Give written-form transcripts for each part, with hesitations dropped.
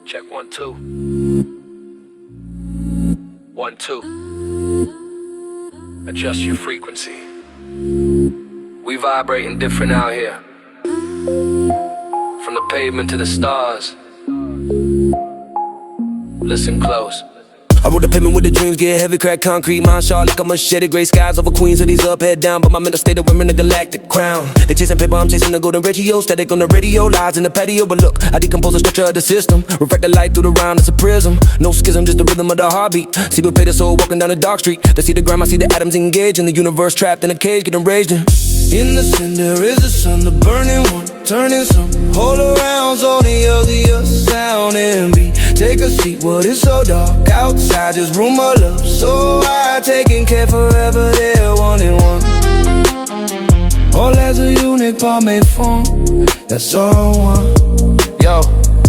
Check 1 2. 1 2. Adjust your frequency. We vibrating different out here. From the pavement to the stars. Listen close. I rode the pavement with the dreams, get heavy, crack concrete. Mind sharp like a machete, gray skies over Queens, hoodies up, head down. But my mental state of wearing a galactic crown. They chasing paper, I'm chasing the golden Reggio. Static on the radio, lies in the patio. But look, I decompose the structure of the system. Refract the light through the round, it's a prism. No schism, just the rhythm of the heartbeat. See what paid the soul walking down a dark street. They see the grime, I see the atoms engaged. In the universe trapped in a cage, getting raged in the center is the sun, the burning one, turning some. All around, all the other sound and beat. Take a seat, what is so dark outside, just room of love. So I taking care forever, they're one and one. All as a unique part made form, that's all one. Yo,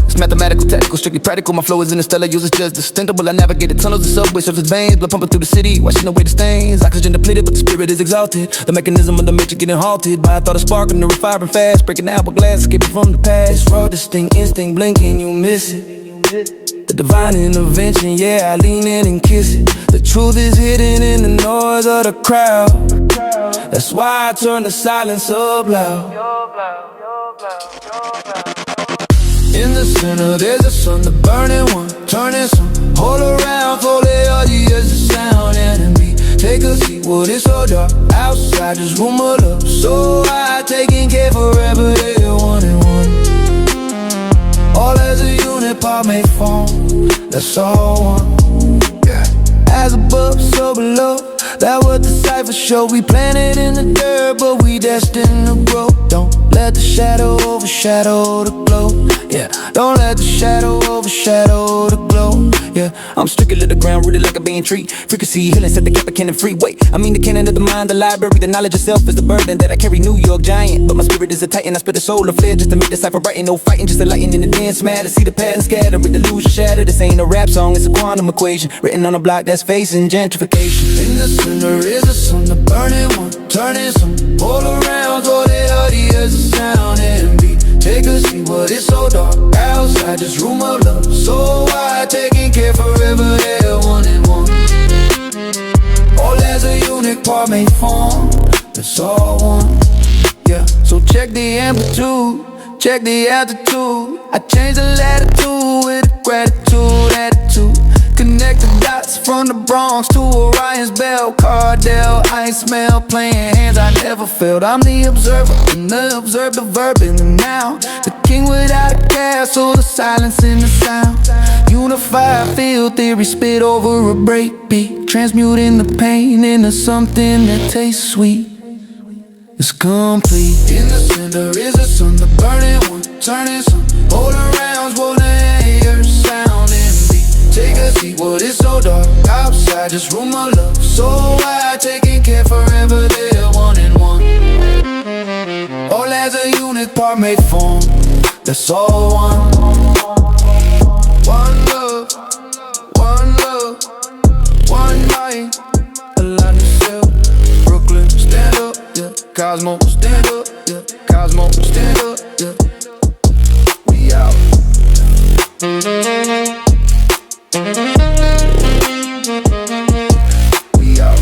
it's mathematical, tactical, strictly practical. My flow is interstellar, uses just distinctable. I navigated tunnels and subways, surface veins, blood pumping through the city, washing away the stains. Oxygen depleted, but the spirit is exalted. The mechanism of the matrix getting halted by a thought of spark and the refiring fast, breaking hourglass, escaping from the past. It's raw, distinct, instinct, blinking, you miss it. The divine intervention, yeah, I lean in and kiss it. The truth is hidden in the noise of the crowd. That's why I turn the silence up loud. In the center, there's a sun, the burning one, turning some. All around, for the audience, the sound and beat. Take a seat, what is so dark outside, just room of love. So I taking care forever, they're one and one. All as a unit, part made form, that's all one. Yeah. As above, so below, that what the cipher show. We planted in the dirt, but we destined to grow. Don't let the shadow overshadow the glow. Yeah, don't let the shadow overshadow the glow. Yeah, I'm strictly to the ground, rooted like a being tree. Frequency healing, set the cap, cannon free. Wait, I mean the cannon of the mind, the library. The knowledge itself is the burden that I carry. New York giant, but my spirit is a titan. I spit a soul of flare just to make the cipher writing. No fighting, just a lighting in the dance matter. See the pattern scatter, with the illusion shattered. This ain't a rap song, it's a quantum equation written on a block that's facing gentrification. In the center is the sun, the burning one, turning some. All around, all the audience, the sound and beat. Take a seat, what is so dark outside, just room of love. So I taking care forever, they're one and one. All as a unique part made form, that's all one. Yeah, so check the amplitude, check the altitude. I change the latitude with a gratitude attitude. Connect the dots from the Bronx to Orion's Bell. Cardell, I smell, playing hands I never felt. I'm the observer, and the observed the verb in the noun. The king without a castle, the silence in the sound. Unified field theory spit over a breakbeat, transmuting the pain into something that tastes sweet. It's complete. In the center is the sun, the burning one, turning some. All around's what the air sound and beat. Take a seat, what is so dark outside, just room of love. So I taking care forever, they're one and one. All as a unit, part made form, that's all one. One love, one love, one night. Alive yourself, Brooklyn, stand up, yeah. Cosmo, stand up, yeah. Cosmo, stand up, yeah. We out. We out.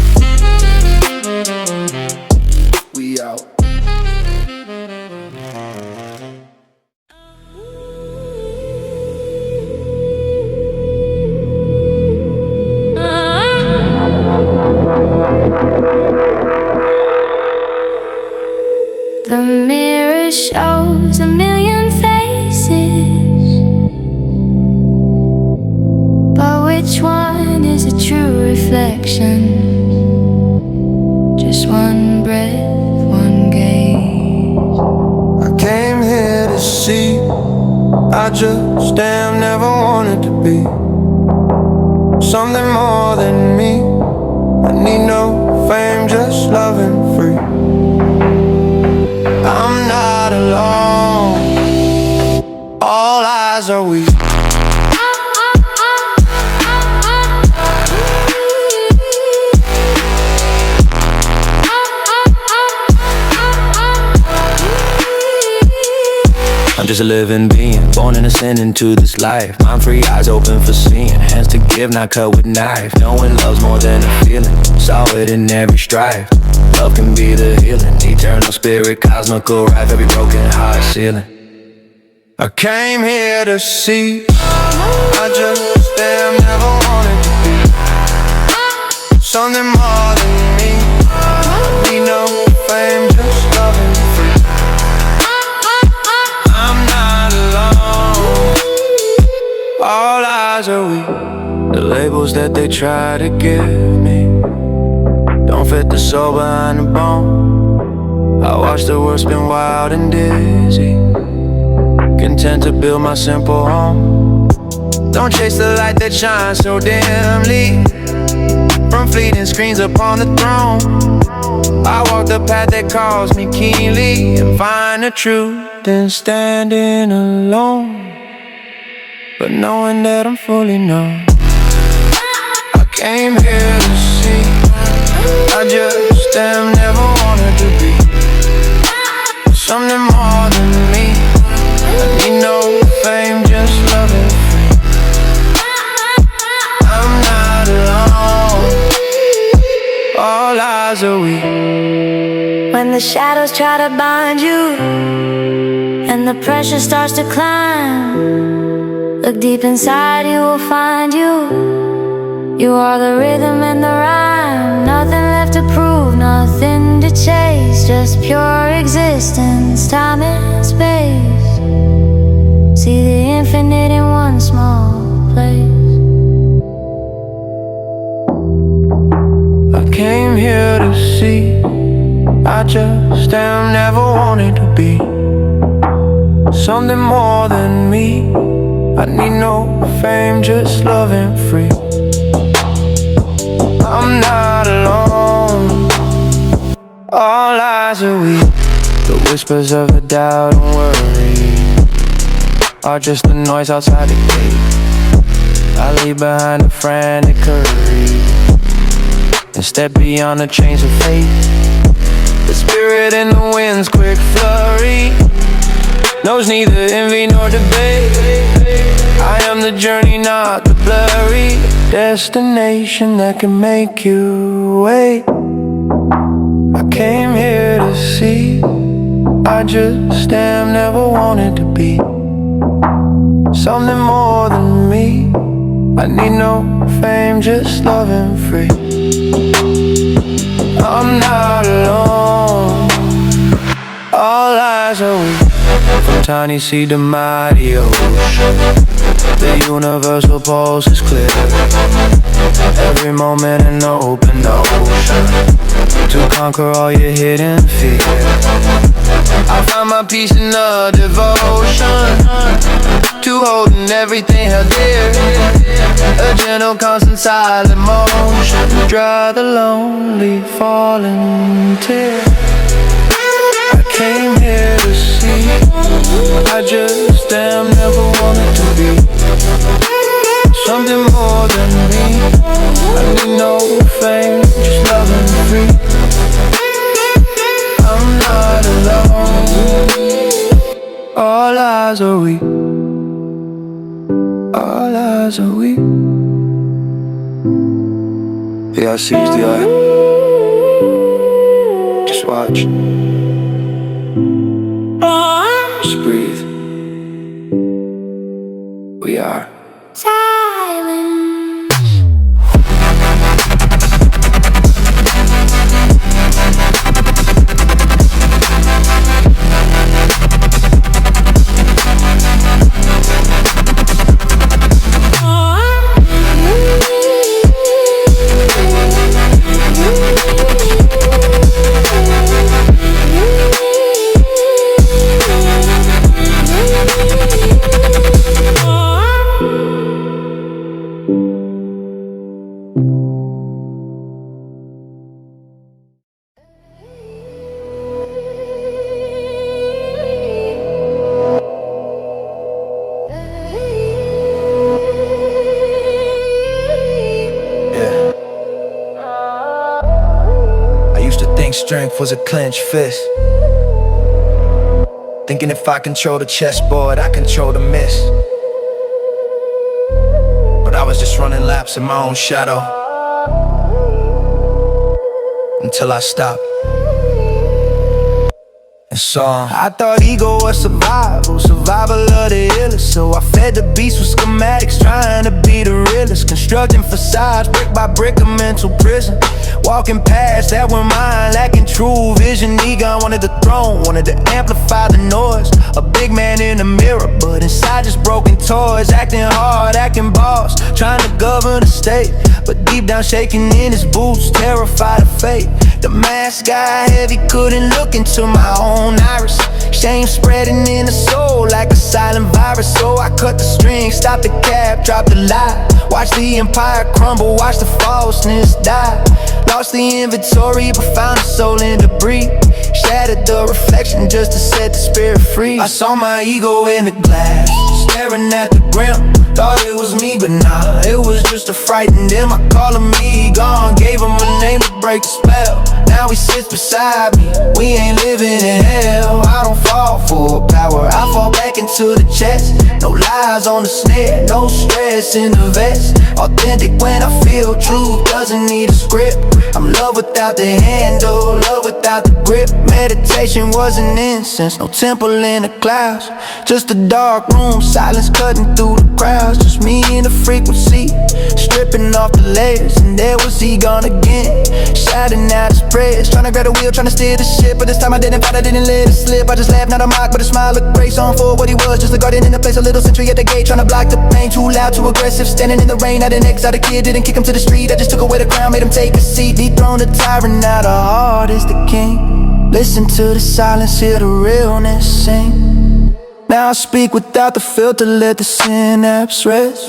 We out. The mirror shows a million faces, but which one is a true reflection? Just one breath, one gaze. I came here to see, I just damn never wanted to be something more than me. I need no fame, just love and free. I'm not alone, all eyes are weak. just a living being, born and ascending to this life. Mind free, eyes open for seeing, hands to give, not cut with knife. Knowing love's more than a feeling, saw it in every strife. Love can be the healing, eternal spirit, cosmical rife, every broken heart ceiling. I came here to see, I just am, never wanted to be something more than me. I need no fame, just love and free. I'm not alone, all eyes are weak. The labels that they try to give me don't fit the soul behind the bone. I watch the world spin wild and dizzy, content to build my simple home. Don't chase the light that shines so dimly from fleeting screens upon the throne. I walk the path that calls me keenly and find the truth in standing alone, but knowing that I'm fully known. I came here to see, I just am, never wanted to be something more than me. I need no fame, just love and free. I'm not alone, all eyes are weak. When the shadows try to bind you and the pressure starts to climb, look deep inside, you will find you. You are the rhythm and the rhyme. Nothing left to prove, nothing to chase, just pure existence, time and space. See the infinite in one small place. I came here to see, I just am, never wanted to be something more than me. I need no fame, just love and free. I'm not alone, all eyes are weak. The whispers of a doubt and worry are just the noise outside the gate. I leave behind a frantic hurry and step beyond the chains of fate. The spirit in the wind's quick flurry knows neither envy nor debate. I am the journey, not the blurry destination that can make you wait. I came here to see, I just am, never wanted to be something more than me. I need no fame, just love and free. I'm not alone, all eyes are weak. From tiny seed to mighty ocean, the universal pulse is clear. Every moment an open ocean to conquer all your hidden fear. I find my peace in the devotion to holding everything held dear. A gentle, constant, silent motion, dry the lonely, falling tear. I came here to see, I just am, never wanted to be something more than me. I need no fame, just love and free. I'm not alone, all eyes are weak, all eyes are weak. Yeah, I seize the eye. Just watch. Just breathe. We are silent. Strength was a clenched fist. Thinking if I control the chessboard, I control the miss. But I was just running laps in my own shadow, until I stopped and saw I thought ego was survival of the illest. So I fed the beast with schematics, trying to be the realest. Constructing facades, brick by brick, a mental prison. Walking past that were mine, lacking true vision. Egon wanted the throne, wanted to amplify the noise. A big man in the mirror, but inside just broken toys. Acting hard, acting boss, trying to govern the state, but deep down shaking in his boots, terrified of fate. The mask got heavy, couldn't look into my own iris. Shame spreading in the soul like a silent virus. So I cut the string, stopped the cap, dropped the lie. Watch the empire crumble, watch the falseness die. Lost the inventory, but found a soul in debris. Shattered the reflection just to set the spirit free. I saw my ego in the glass, staring at the grim. Thought it was me, but nah, it was just a frightened him. I call him Egon, gave him a name to break the spell. Now he sits beside me, we ain't living in hell. I don't fall for power, I fall back into the chest. No lies on the snare, no stress in the vest. Authentic when I feel truth, doesn't need a script. I'm love without the handle, love without the grip. Meditation wasn't incense, no temple in the clouds. Just a dark room, silence cutting through the crowds. Just me and the frequency, stripping off the layers. And there was Egon again, shouting out his prayers. Trying to grab the wheel, trying to steer the ship, but this time I didn't fight, I didn't let it slip. I just laughed, not a mock, but a smile of grace on for what he was. Just a guardian in the place, a little sentry at the gate. Trying to block the pain, too loud, too aggressive. Standing in the rain, I didn't exile a kid, didn't kick him to the street. I just took away the crown, made him take a seat. Dethroned the tyrant, now the heart is the king. Listen to the silence, hear the realness sing. Now I speak without the filter, let the synapse rest.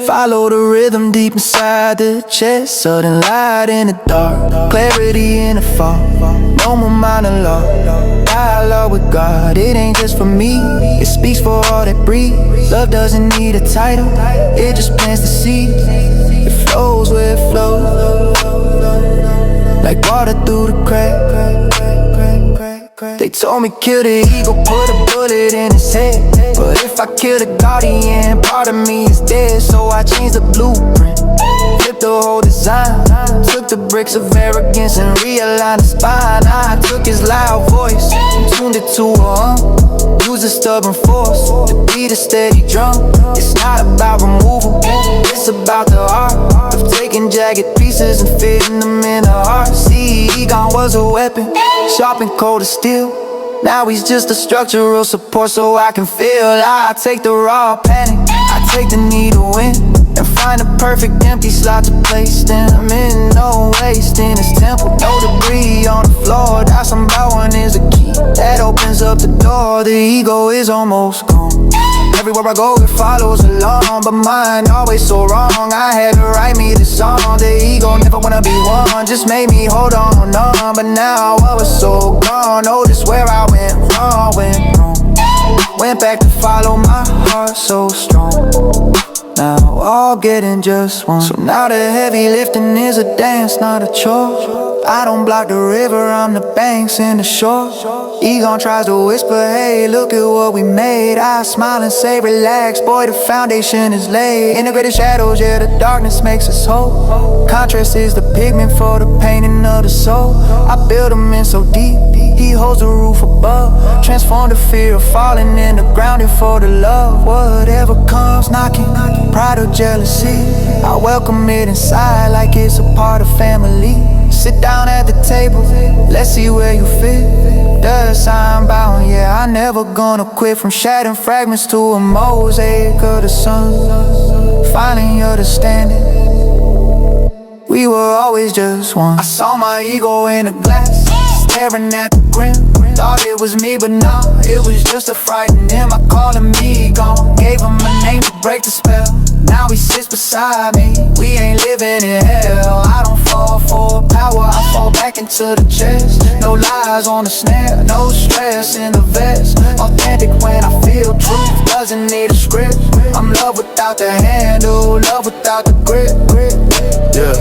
Follow the rhythm deep inside the chest. Sudden light in the dark, clarity in the fog. No more monologue, dialogue with God. It ain't just for me, it speaks for all that breathe. Love doesn't need a title, it just plants the seed. It flows where it flows, like water through the crack. They told me kill the ego, put a bullet in his head. But if I kill the guardian, part of me is dead. So I changed the blueprint, flipped the whole design. Took the bricks of arrogance and realigned the spine. I took his loud voice and tuned it to a hum. Used a stubborn force to beat a steady drum. It's not about removal, it's about the art of taking jagged pieces and fitting them in the heart. See, Egon was a weapon, sharp and cold as steel. Now he's just a structural support so I can feel. I take the raw panic, I take the need to win, and find the perfect empty slot to place them in. No waste in his temple, no debris on the floor. That's I'm bowing is a key that opens up the door. The ego is almost gone, everywhere I go it follows along. But mine always so wrong, I had to write me this song. The ego never wanna be one, just made me hold on. But now I was so gone, notice where I went wrong, went back to follow my heart so strong. Now all getting just one. So now the heavy lifting is a dance, not a chore. I don't block the river, I'm the banks and the shore. Egon tries to whisper, hey, look at what we made. I smile and say, relax, boy, the foundation is laid. Integrated shadows, yeah, the darkness makes us whole. Contrast is the pigment for the painting of the soul. I build him in so deep, he holds the roof above. Transform the fear of falling into grounding for the love. Whatever comes knocking, pride or jealousy, I welcome it inside like it's a part of family. Sit down at the table, let's see where you fit. The sign bound, yeah, I never gonna quit. From shattered fragments to a mosaic of the sun, finally understanding we were always just one. I saw my ego in a glass, staring at the grim. Thought it was me, but nah, it was just a frightened him. I called him Egon, gave him a name to break the spell. Now he sits beside me, we ain't living in hell. I don't fall for power, I fall back into the chest. No lies on the snare, no stress in the vest. Authentic when I feel truth, doesn't need a script. I'm love without the handle, love without the grip. Yeah,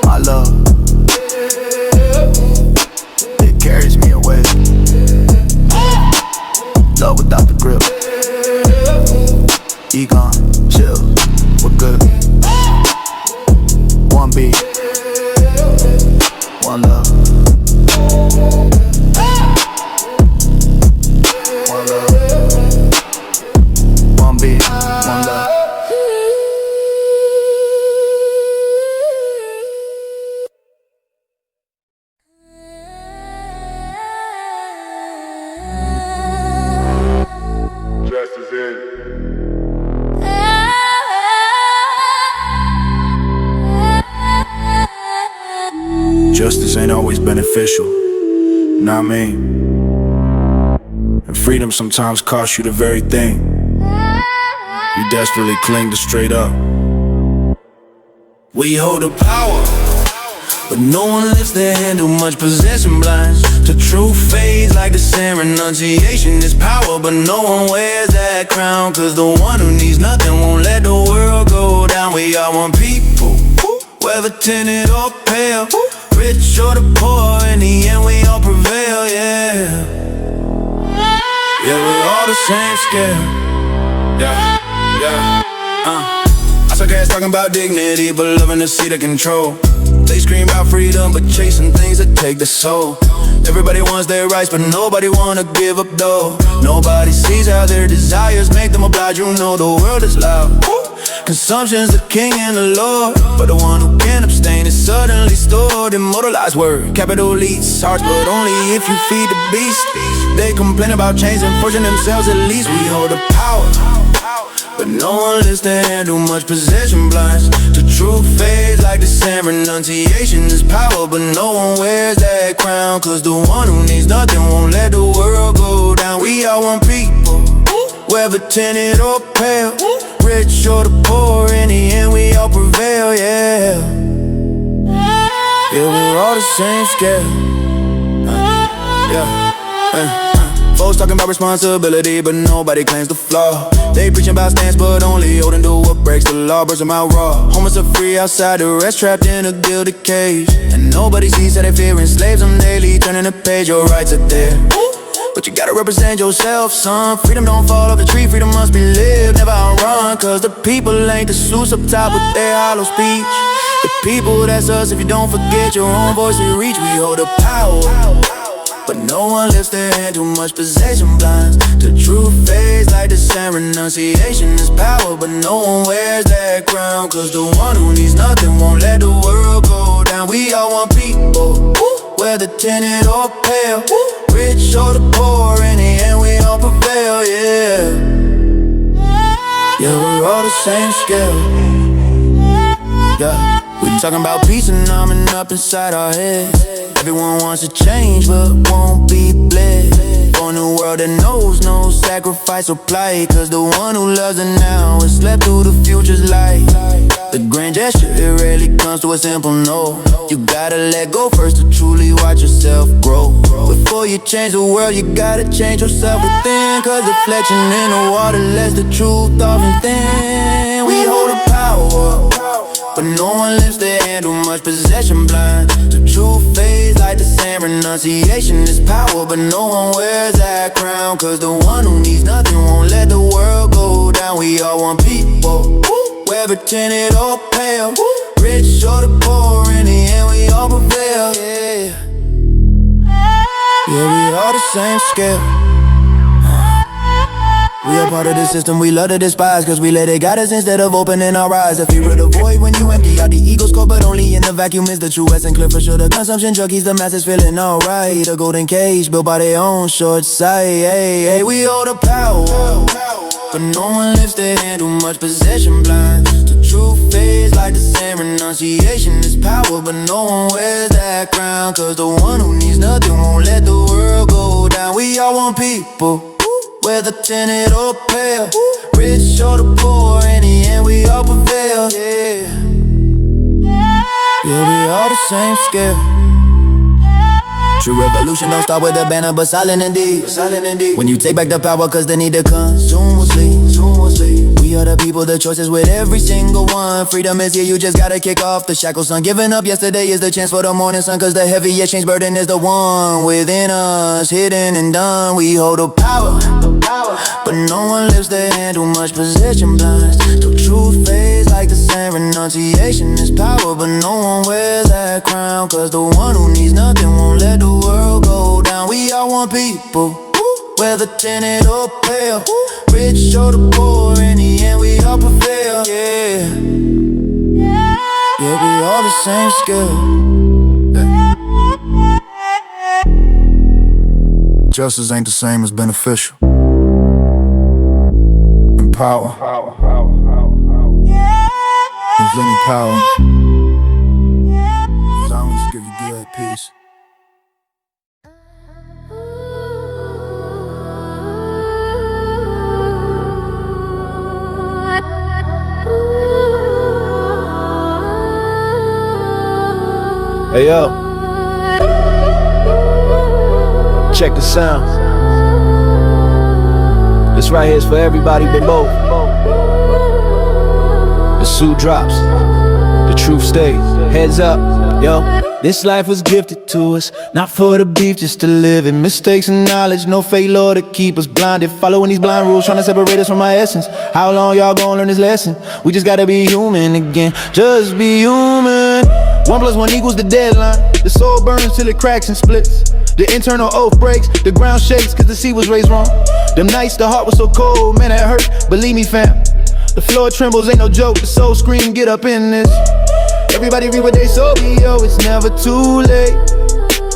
my love, it carries me away. Egon, chill, we're good. One beat, one love. One love. One beat, one love. Justice ain't always beneficial, know what I mean? And freedom sometimes costs you the very thing you desperately cling to straight up. We hold the power, but no one lifts their hand, too much possession blinds to true phase. Like the same renunciation is power, but no one wears that crown. Cause the one who needs nothing won't let the world go down. We are one people, whether tinted or pale, rich or the poor, in the end we all prevail, yeah. Yeah, we're all the same scale. Yeah, yeah, I saw guys talking about dignity, but loving the seat of control. They scream about freedom, but chasing things that take the soul. Everybody wants their rights, but nobody wanna give up though. Nobody sees how their desires make them oblige. You know the world is loud, consumption's the king and the lord, but the one who can't abstain is suddenly stored. Immortalized word, capital leads hearts, but only if you feed the beast. They complain about change and fortune themselves, at least we hold the power, but no one lifts their hand, too much possession blinds to true phase. Like the same renunciation is power, but no one wears that crown. Cause the one who needs nothing won't let the world go down. We are one people, whether tinted or pale, rich or the poor, in the end we all prevail, yeah. Yeah, we're all the same scale, folks talking about responsibility, but nobody claims the flaw. They preaching about stance, but only holding to what breaks the law. Birds them out raw, homeless are free outside the rest, trapped in a gilded cage. And nobody sees that they fear enslaves them daily, turning the page. Your rights are there, but you gotta represent yourself, son. Freedom don't fall off the tree, freedom must be lived, never outrun. Cause the people ain't the suits up top with their hollow speech. The people, that's us, if you don't forget your own voice and reach. We hold the power, but no one lifts their hand, too much possession blinds to true phase. Like the same renunciation is power, but no one wears that crown. Cause the one who needs nothing won't let the world go down. We are one people, whether tinted or pale, rich or the poor, in the end we all prevail, yeah. Yeah, we're all the same scale, yeah. We talking about peace and numbing up inside our heads. Everyone wants to change but won't be blessed. For a new world that knows no sacrifice or plight. Cause the one who loves it now is slept through the future's light. The grand gesture, it rarely comes to a simple no. You gotta let go first to truly watch yourself grow. Before you change the world, you gotta change yourself within. Cause reflection in the water lets the truth off within. We hold the power, but no one lifts their hand, too much possession blind to true phase. Like the same renunciation is power, but no one wears that crown. Cause the one who needs nothing won't let the world go down. We are one people, whether tinted or pale, rich or the poor, in the end we all prevail, yeah. Yeah, we all the same scale. We are part of the system we love to despise, cause we let it guide us instead of opening our eyes. The fear of the void when you empty out the ego's core, but only in the vacuum is the true essence clear. For sure the consumption drug keeps the masses feeling alright. A golden cage built by their own short sight, hey, hey. We hold the power, but no one lifts their hand, too much possession blind to true phase. Like the same renunciation is power, but no one wears that crown. Cause the one who needs nothing won't let the world go down. We are one people, whether tinted or pale, rich or the poor, in the end we all prevail, yeah. Yeah, we all the same scale. True revolution don't start with a banner, but silent indeed. When you take back the power, cause the need to consume will sleep. We We are the people, the choices with every single one. Freedom is here, you just gotta kick off the shackles, son. Giving up yesterday is the chance for the morning sun, cause the heavy exchange burden is the one within us, hidden and done. We hold the power, but no one lifts their hand, too much position blinds. So truth fades like the sand, renunciation is power, but no one wears that crown, cause the one who needs nothing won't let the world go down. We are one people, whether tinted or pale, rich or the poor, in the end we all prevail. Yeah, yeah, we all the same skill. Justice ain't the same as beneficial. And power, there's any power. Silence give you good peace. Hey yo, check the sound. This right here is for everybody but both. The suit drops, the truth stays. Heads up, yo. This life was gifted to us, not for the beef, just to live it. Mistakes and knowledge, no fake law to keep us blinded. Following these blind rules, trying to separate us from our essence. How long y'all gonna learn this lesson? We just gotta be human again, just be human. 1 + 1 equals the deadline. The soul burns till it cracks and splits. The internal oath breaks, the ground shakes cause the seed was raised wrong. Them nights the heart was so cold, man that hurt, believe me fam. The floor trembles, ain't no joke, the soul scream, get up in this. Everybody read what they sow, yo, it's never too late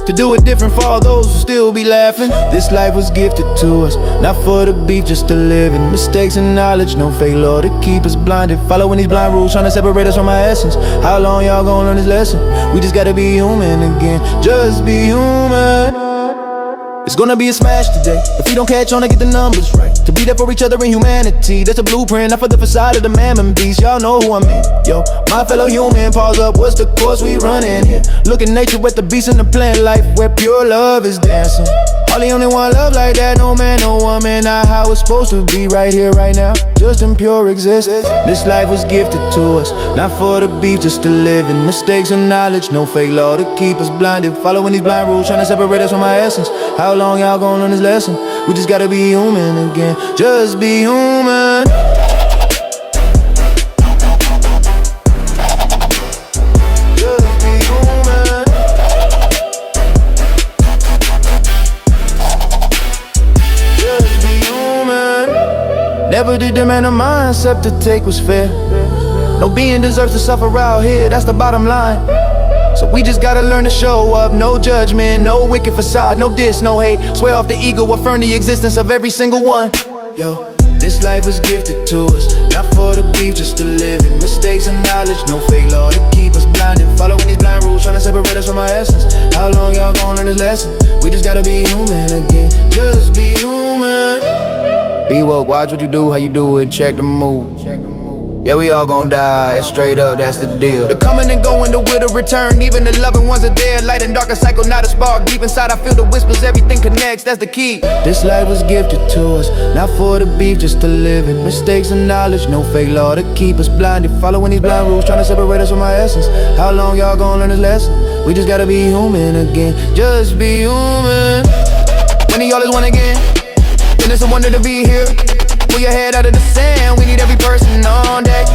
to do it different for all those who still be laughing. This life was gifted to us, not for the beef, just to live in. Mistakes and knowledge, no fake law to keep us blinded. Following these blind rules, trying to separate us from our essence. How long y'all gonna learn this lesson? We just gotta be human again, just be human. It's gonna be a smash today if we don't catch on to get the numbers right. To be there for each other in humanity, that's a blueprint, not for the facade of the mammon beast. Y'all know who I mean. Yo, my fellow human, pause up, what's the course we running here? Look at nature with the beast in the plant life, where pure love is dancing. All the only one love like that, no man, no woman, not how it's supposed to be right here, right now, just in pure existence. This life was gifted to us, not for the beef, just to live in. Mistakes and knowledge, no fake law to keep us blinded. Following these blind rules, trying to separate us from our essence. How long y'all gonna learn this lesson? We just gotta be human again, just be human. Never did demand a mindset to take was fair. No being deserves to suffer out here, that's the bottom line. So we just gotta learn to show up, no judgment, no wicked facade, no diss, no hate. Swear off the ego, affirm the existence of every single one. Yo, this life was gifted to us, not for the beef, just to live in. Mistakes and knowledge, no fake law to keep us blinded. Following these blind rules, trying to separate us from our essence. How long y'all gonna learn this lesson? We just gotta be human again, just be human. Be woke, watch what you do, how you do it, check the move. Yeah, we all gon' die, straight up, that's the deal. The coming and going, the will to return, even the loving ones are there. Light and dark, a cycle, not a spark. Deep inside, I feel the whispers, everything connects, that's the key. This life was gifted to us, not for the beef, just to live in. Mistakes and knowledge, no fake law to keep us blinded. Following these blind rules, trying to separate us from our essence. How long y'all gon' learn this lesson? We just gotta be human again, just be human. When y'all is one again, then it's a wonder to be here. Pull your head out of the sand, we need every person on deck.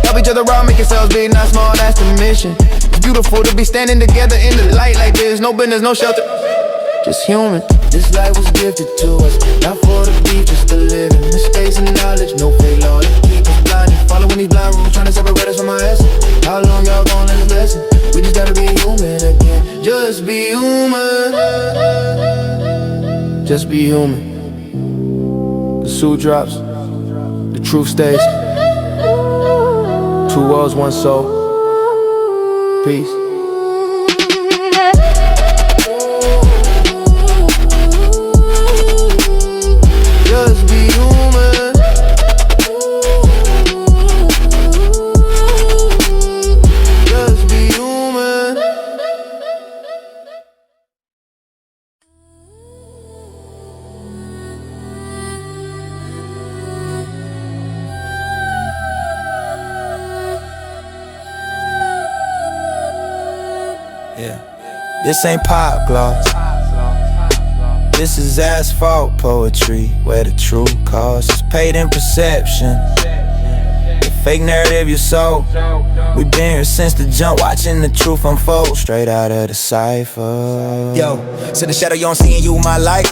Help each other out, make yourselves big, not small, that's the mission. It's beautiful to be standing together in the light like this. No business, no shelter, just human. This life was gifted to us, not for the beef, just to live in. Mistakes and knowledge, no fake law to keep us blinded. Following these blind rules, trying to separate us from our essence. How long y'all gon' learn this lesson? We just gotta be human again, just be human. Just be human. The suit drops, the truth stays. 2 worlds, 1 soul. Peace. Just be human. Just be human. This ain't pop gloss. This is asphalt poetry, where the true cost is paid in perception. The fake narrative you sold. We been here since the jump, watching the truth unfold straight out of the cipher. Yo, to the shadow, you don't see in you my light.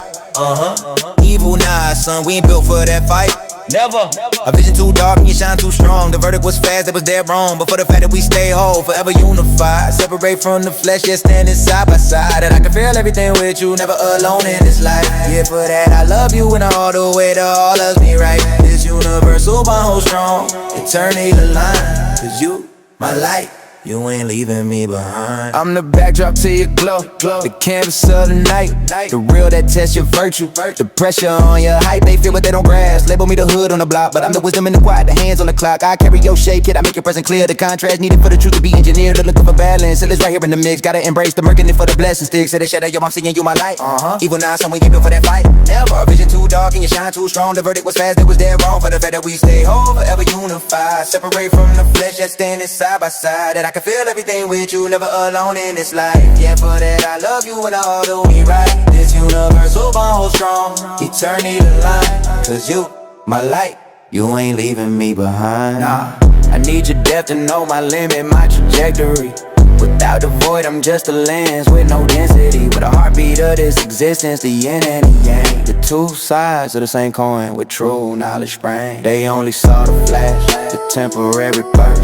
Evil nah, son, we ain't built for that fight. Never. A vision too dark and you shine too strong. The verdict was fast, it was dead wrong. But for the fact that we stay whole, forever unified. Separate from the flesh, yet standing side by side. And I can feel everything with you, never alone in this life. Yeah, for that I love you and all the way to all loves me right. This universal bond hold strong, eternally aligned. Cause you, my light, you ain't leaving me behind. I'm the backdrop to your glow, the canvas of the night, the real that tests your virtue, the pressure on your height. They feel what they don't grasp. Label me the hood on the block, but I'm the wisdom in the quiet, the hands on the clock. I carry your shape, kid, I make your present clear. The contrast needed for the truth to be engineered. The look for balance, it is right here in the mix. Gotta embrace the murking for the blessing sticks. Say the shadow, yo, I'm seeing you my light. Evil now, son, we ain't built for that fight. Never. A vision too dark and you shine too strong. The verdict was fast, it was dead wrong. For the fact that we stay whole, forever unified. Separate from the flesh, yet standing side by side. That I can feel everything with you, never alone in this life. Yeah, for that I love you and all the way right. This universal bond hold strong, eternity aligned. Cause you, my light, you ain't leaving me behind. Nah, I need your depth to know my limit, my trajectory. Without the void, I'm just a lens with no density. With a heartbeat of this existence, the yin and the yang. The two sides of the same coin with true knowledge sprang. They only saw the flash, the temporary burst.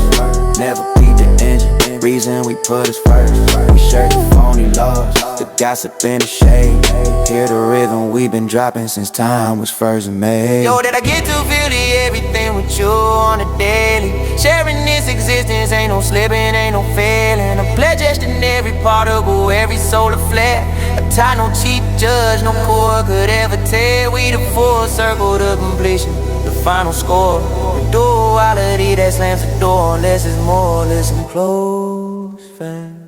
Never peeped the engine, reason we put us first. We shirk the phony laws, the gossip in the shade. Hear the rhythm we've been dropping since time was first made. Yo, that I get to feel the everything with you on the daily. Sharing this existence, ain't no slipping, ain't no failing. A pledge etched in every particle, every solar flare. A tie no cheat judge, no core could ever tell. We the full circle to completion, the final score. The duality that slams the door. Less is more, listen close, fam.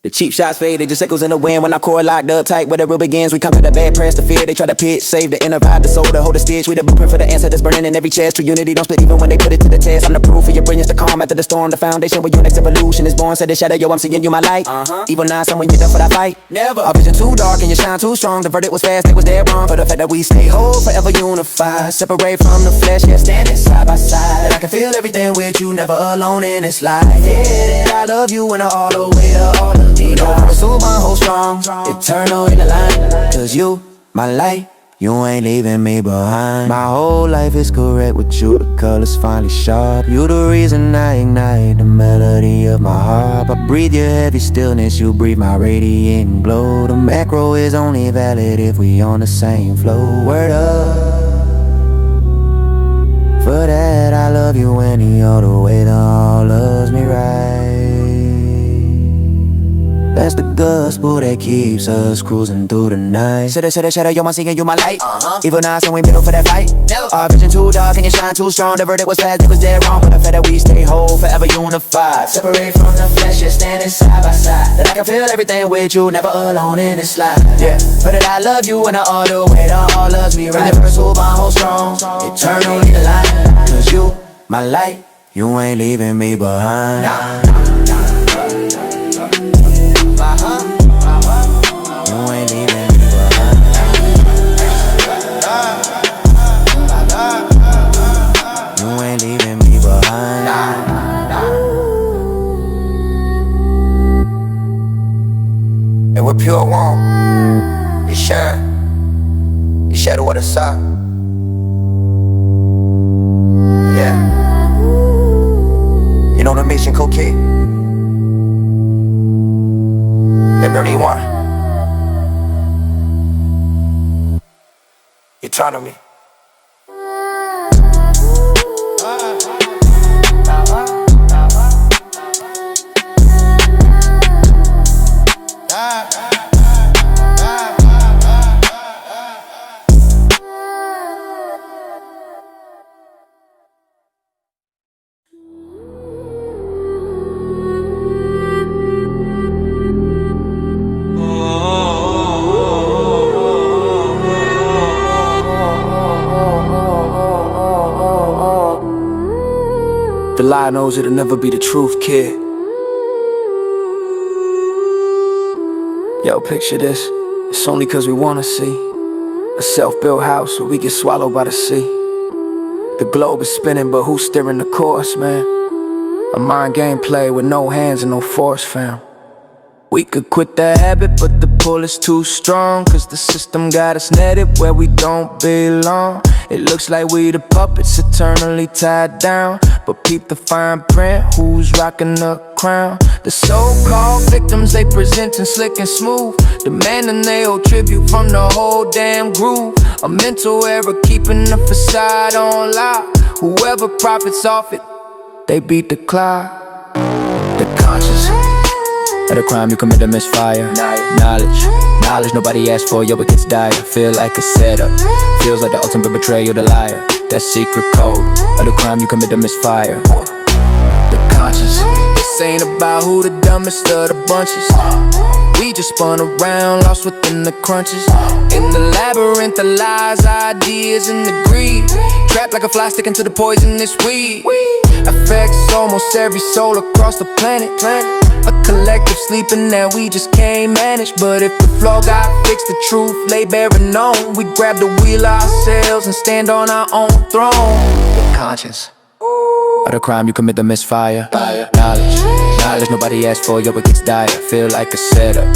The cheap shots fade, it just echoes in the wind. When our core locked up tight, where the real begins. We come to the bad press, the fear, they try to pitch. Save the inner vibe, the soul, to hold the stitch. We the blueprint for the answer that's burning in every chest. True unity don't split even when they put it to the test. I'm the proof of your brilliance, the calm after the storm. The foundation where your next evolution is born. Said the shadow, yo, I'm seeing you my light. Evil now, son, when you're done for that fight. Never. Our vision too dark and you shine too strong. The verdict was fast, it was dead wrong. For the fact that we stay whole, forever unified. Separate from the flesh, yeah, standing side by side. And I can feel everything with you, never alone in this life. Yeah, that I love you and all the way to all of me. So my whole strong, eternal in the line. Cause you, my light, you ain't leaving me behind. My whole life is correct with you, the colors finally sharp. You the reason I ignite the melody of my harp. I breathe your heavy stillness, you breathe my radiating glow. The macro is only valid if we on the same flow. Word up. For that I love you and the other way to all loves me right. That's the gospel that keeps us cruising through the night. Say the shadow, yo, I'm seeing you my light. Evil now, so we built for that fight. Our vision too dark and you shine too strong. The verdict was fast, it was dead wrong. But the fact that we stay whole, forever unified. Separate from the flesh, just standing side by side. That I can feel everything with you, never alone in this life. Yeah, but that I love you and all the way to all loves me right. Universal bond hold strong, eternally aligned. Cause you, my light, you ain't leaving me behind. And we're pure one. You shine. You shadow what it's up. Yeah. You know the mission, cocaine. Liberty one. Autonomy. The lie knows it'll never be the truth, kid. Yo, picture this. It's only cause we wanna see a self-built house where we get swallowed by the sea. The globe is spinning, but who's steering the course, man? A mind game play with no hands and no force, fam. We could quit the habit, but the pull is too strong, cause the system got us netted where we don't belong. It looks like we the puppets eternally tied down, but peep the fine print, who's rocking the crown? The so-called victims, they presenting slick and smooth, demanding they owe tribute from the whole damn groove. A mental error keeping the facade on lock. Whoever profits off it, they beat the clock. The conscience of the crime you commit a misfire. Knowledge nobody asked for, yo, it gets dire. Feel like a setup, feels like the ultimate betrayal, the liar. That secret code of the crime you commit a misfire. The conscience. This ain't about who the dumbest of the bunches. We just spun around, lost within the crunches. In the labyrinth of lies, ideas, and the greed. Trapped like a fly sticking to the poisonous weed. Affects almost every soul across the planet. A collective sleeping that we just can't manage. But if the flaw got fixed, the truth lay bare and known, we grab the wheel ourselves and stand on our own throne. The conscience of the crime you commit the misfire. Knowledge nobody asked for, yo, it gets dire. Feel like a setup,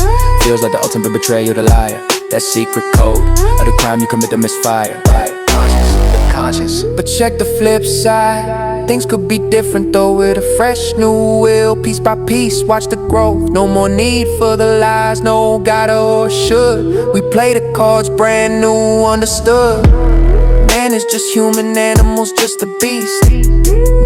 feels like the ultimate betrayal, the liar. That secret code of the crime you commit the misfire. Conscience. But check the flip side, things could be different though, with a fresh new will. Piece by piece, watch the growth. No more need for the lies, no gotta or should. We play the cards brand new, understood. Man is just human, animals just a beast.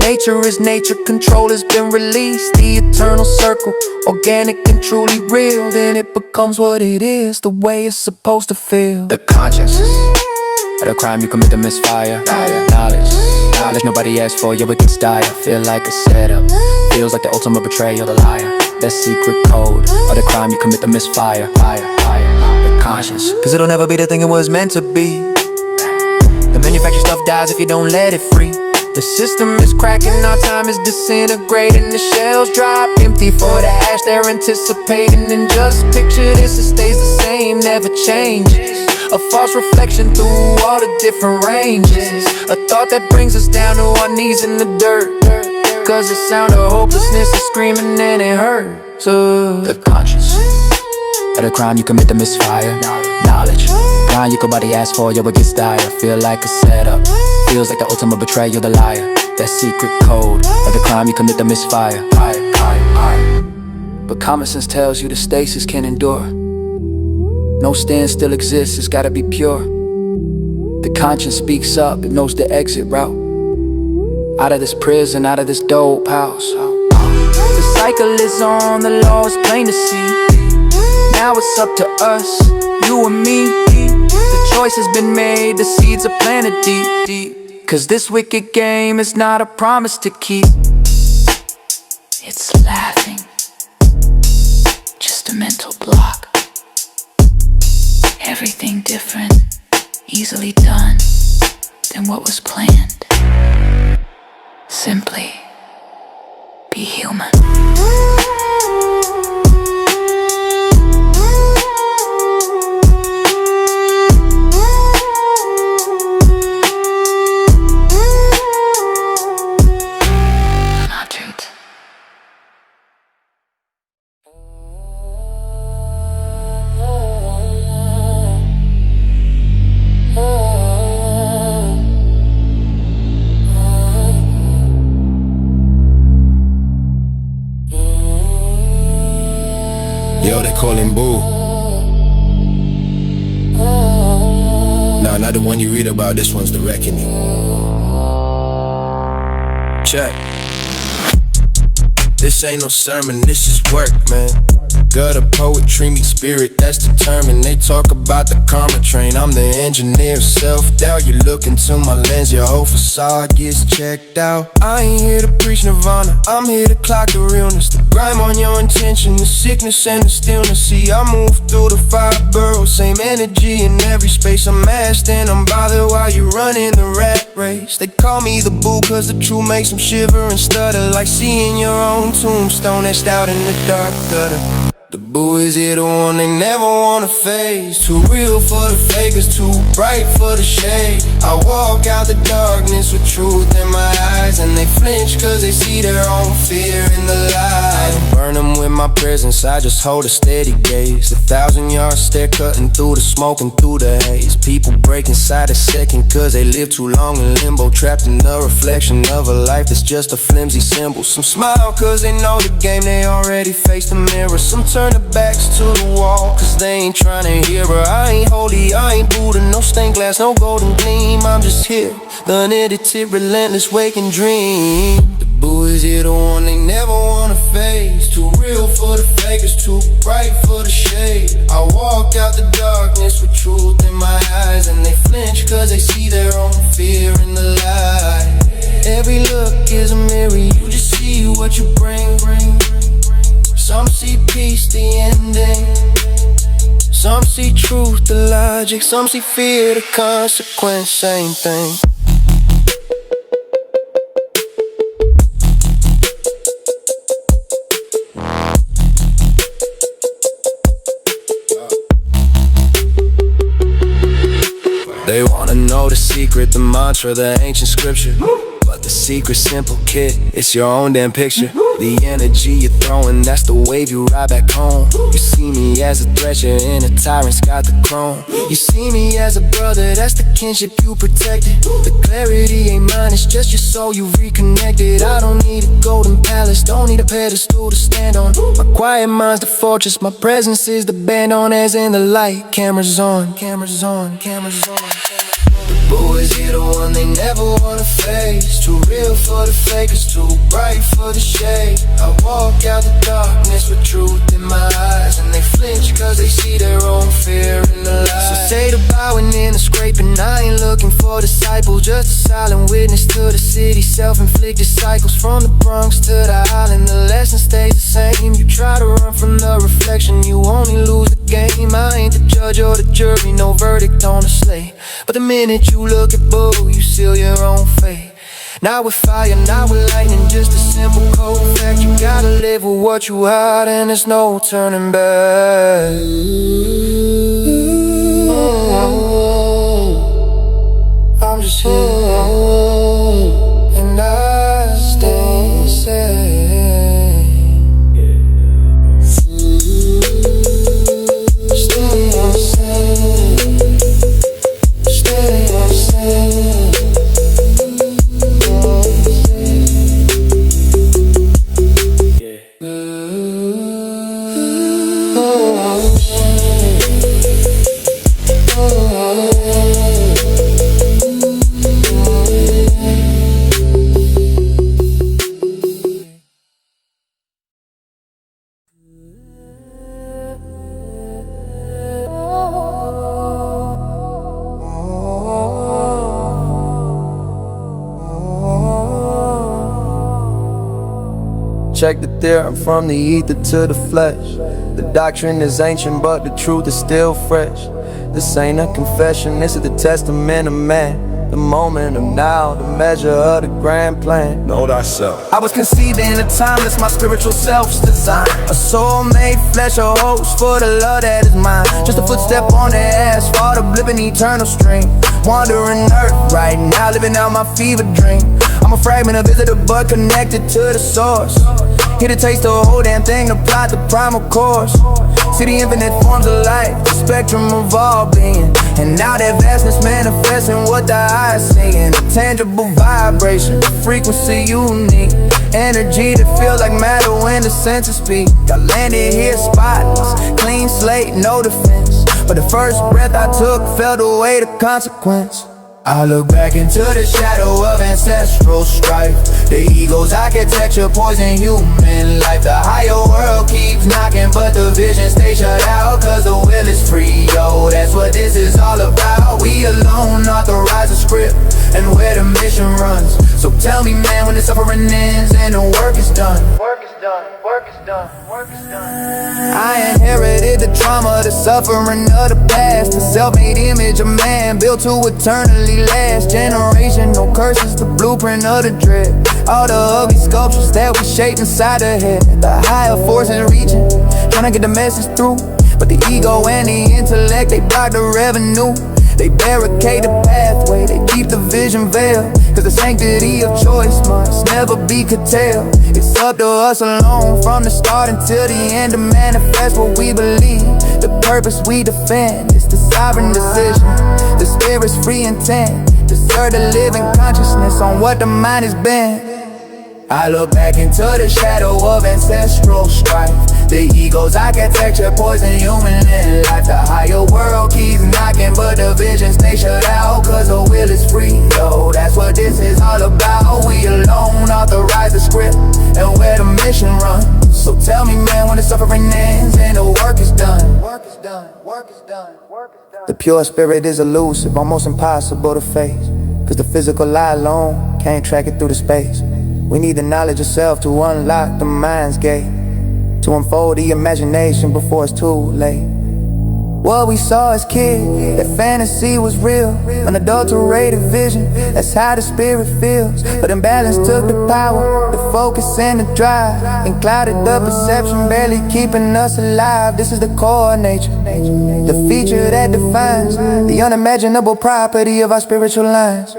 Nature is nature, control has been released. The eternal circle, organic and truly real. Then it becomes what it is, the way it's supposed to feel. The conscience of the crime you commit the misfire. Knowledge nobody asked for, yo, it gets dire. Feel like a setup, feels like the ultimate betrayal, the liar. That secret code of the crime you commit the misfire. The conscience. Cause it'll never be the thing it was meant to be. The manufactured stuff dies if you don't let it free. The system is cracking, our time is disintegrating. The shells drop empty for the ash they're anticipating. And just picture this, it stays the same, never changes. A false reflection through all the different ranges. A thought that brings us down to our knees in the dirt. Cause the sound of hopelessness is screaming and it hurts. The conscience of the crime you commit the misfire. Knowledge, crime you could body ask for, yo, it gets dire. Feel like a setup, feels like the ultimate betrayal, the liar. That secret code of the crime you commit the misfire. But common sense tells you the stasis can endure. No stand still exists, it's gotta be pure. The conscience speaks up, it knows the exit route. Out of this prison, out of this dope house. The cycle is on, the law is plain to see. Now it's up to us, you and me. The choice has been made, the seeds are planted deep. Cause this wicked game is not a promise to keep. It's laughing, just a mental block. Everything different, easily done than what was planned. Simply be human. Yo, they call him Booooh. Nah, not the one you read about, this one's the reckoning. Check. This ain't no sermon, this is work, man. Gutter poetry meets spirit, that's determined. They talk about the karma train, I'm the engineer of self-doubt. You look into my lens, your whole facade gets checked out. I ain't here to preach nirvana, I'm here to clock the realness. The grime on your intention, the sickness and the stillness. See, I move through the 5 boroughs, same energy in every space. I'm asked and I'm bothered while you running the rat race. They call me the Boo cause the truth makes them shiver and stutter, like seeing your own tombstone etched out in the dark gutter. The boo is here, the one they never wanna face. Too real for the fakers, too bright for the shade. I walk out the darkness with truth in my eyes, and they flinch cause they see their own fear in the light. I don't burn them with my presence, I just hold a steady gaze. 1,000-yard stare cutting through the smoke and through the haze. People break inside a second cause they live too long in limbo, trapped in the reflection of a life that's just a flimsy symbol. Some smile cause they know the game, they already face the mirror. Some turn their backs to the wall cause they ain't tryna hear her. I ain't holy, I ain't Buddha, no stained glass, no golden gleam. I'm just here, the unedited, relentless waking dream. The boo is here, the one they never wanna face. Too real for the fakers, too bright for the shade. I walk out the darkness with truth in my eyes, and they flinch cause they see their own fear in the light. Every look is a mirror, you just see what you bring. Some see peace, the ending. Some see truth, the logic. Some see fear, the consequence, same thing. They wanna know the secret, the mantra, the ancient scripture. But the secret's simple, kid, it's your own damn picture. The energy you're throwing, that's the wave you ride back home. You see me as a thresher and a tyrant's got the chrome. You see me as a brother, that's the kinship you protected. The clarity ain't mine, it's just your soul you reconnected. I don't need a golden palace, don't need a pedestal to stand on. My quiet mind's the fortress, my presence is the band on. As in the light, cameras on, cameras on, cameras on. The boo is here, the one they never wanna face. Too real for the fakers, too bright for the shade. I walk out the darkness with truth in my eyes, and they flinch cause they see their own fear in the light. So say the bowing and the scraping, I ain't looking for disciples, just a silent witness to the city's self-inflicted cycles. From the Bronx to the island, the lesson stays the same. You try to run from the reflection, you only lose the game. I ain't the judge or the jury, no verdict on the slate. But the minute you look at Booooh, you seal your own fate. Not with fire, not with lightning, just a simple cold fact. You gotta live with what you hide, and there's no turning back. I'm just here, and I stay safe. Stay safe. Stay safe. Check the theorem from the ether to the flesh. The doctrine is ancient, but the truth is still fresh. This ain't a confession, this is the testament of man. The moment of now, the measure of the grand plan. Know thyself. I was conceived in a timeless, my spiritual self's design. A soul made flesh, a host for the love that is mine. Just a footstep on the asphalt, a blip in eternal stream. Wandering earth right now, living out my fever dream. I'm a fragment, a visitor, but connected to the source. Here to taste the whole damn thing, apply the primal course. See the infinite forms of life, the spectrum of all being. And now that vastness manifesting what the eye is seeing. A tangible vibration, frequency unique. Energy that feels like matter when the senses speak. I landed here spotless, clean slate, no defense. But the first breath I took felt away the consequence. I look back into the shadow of ancestral strife. The ego's architecture poison human life. The higher world keeps knocking, but the vision stays shut out. Cause the will is free, yo, that's what this is all about. We alone authorize the script and where the mission runs. So tell me, man, when the suffering ends and the work is done. Work is done, work is done, work is done. I inherited the trauma, the suffering of the past. The self-made image of man built to eternally last. Generational curses, the blueprint of the dread. All the ugly sculptures that we shaped inside the head. The higher forces reaching, trying to get the message through. But the ego and the intellect, they block the revenue. They barricade the pathway, they keep the vision veiled. Cause the sanctity of choice must never be curtailed. It's up to us alone from the start until the end to manifest what we believe. The purpose we defend, it's the sovereign decision. The spirit's free intent, discern the living consciousness on what the mind has been. I look back into the shadow of ancestral strife. The ego's architecture poison human life. The higher world keeps knocking, but the vision stay shut out. Cause the will is free, yo, that's what this is all about. We alone authorize the script and where the mission runs. So tell me, man, when the suffering ends and the work is done. Work is done, work is done, work is done. The pure spirit is elusive, almost impossible to face. Cause the physical lie alone can't track it through the space. We need the knowledge of self to unlock the mind's gate, to unfold the imagination before it's too late. What we saw as kids, that fantasy was real, unadulterated vision, that's how the spirit feels. But imbalance took the power, the focus and the drive, and clouded the perception, barely keeping us alive. This is the core nature, the feature that defines the unimaginable property of our spiritual lines.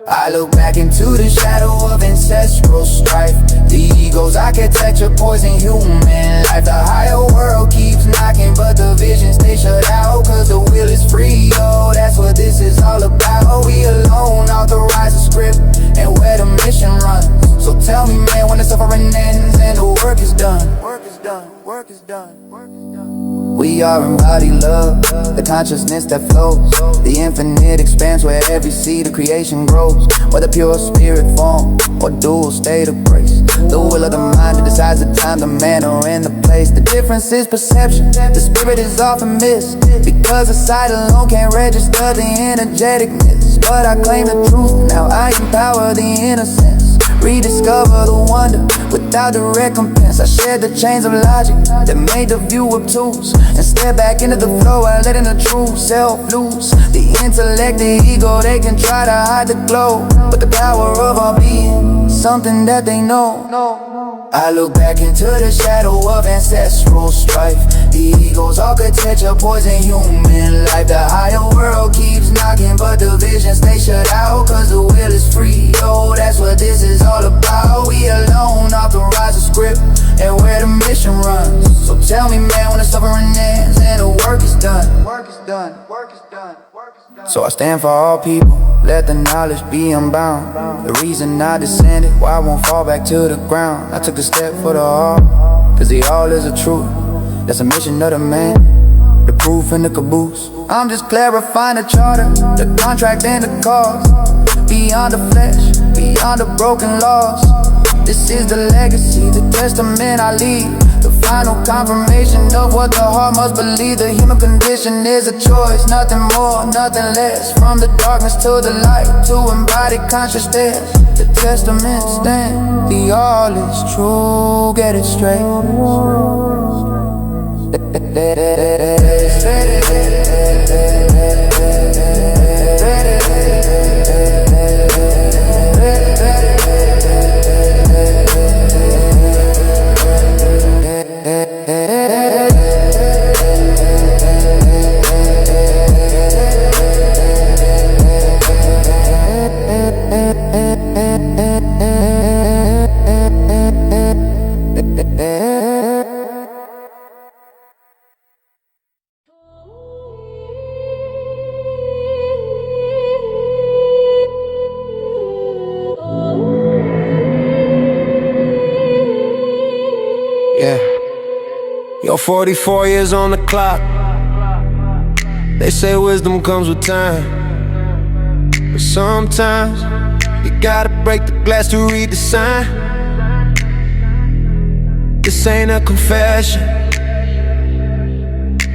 I look back into the shadow of ancestral strife. The ego's architecture poison human life. The higher world keeps knocking, but the vision stay shut out. Cause the will is free, yo, that's what this is all about. We alone authorize the script and where the mission runs. So tell me, man, when the suffering ends and the work is done. Work is done, work is done, work is done. We are embodied love, the consciousness that flows. The infinite expanse where every seed of creation grows. Whether pure spirit form or dual state of grace. The will of the mind that decides the time, the manner, and the place. The difference is perception, the spirit is often missed. Because the sight alone can't register the energeticness. But I claim the truth, now I empower the innocence. Rediscover the wonder without the recompense. I shed the chains of logic that made the view obtuse, and step back into the flow while letting the true self loose. The intellect, the ego, they can try to hide the glow, but the power of our being, something that they know. I look back into the shadow of ancestral strife. The ego's architecture poison human life. The higher world keeps knocking, but the vision stay shut out. Cause the will is free, yo, that's what this is all about. We alone authorize the script and where the mission runs. So tell me, man, when the suffering ends and the work is done. Work is done, work is done, work is done. So I stand for all people, let the knowledge be unbound. The reason I descended, why I won't fall back to the ground. I took the step for the all, cause the all is a truth. That's a mission of the man, the proof in the caboose. I'm just clarifying the charter, the contract and the cause. Beyond the flesh, beyond the broken laws. This is the legacy, the testament I leave. The final confirmation of what the heart must believe. The human condition is a choice, nothing more, nothing less. From the darkness to the light, to embodied consciousness. The testament stands, the all is true, get it straight. Yo, 44 years on the clock. They say wisdom comes with time, but sometimes you gotta break the glass to read the sign. This ain't a confession,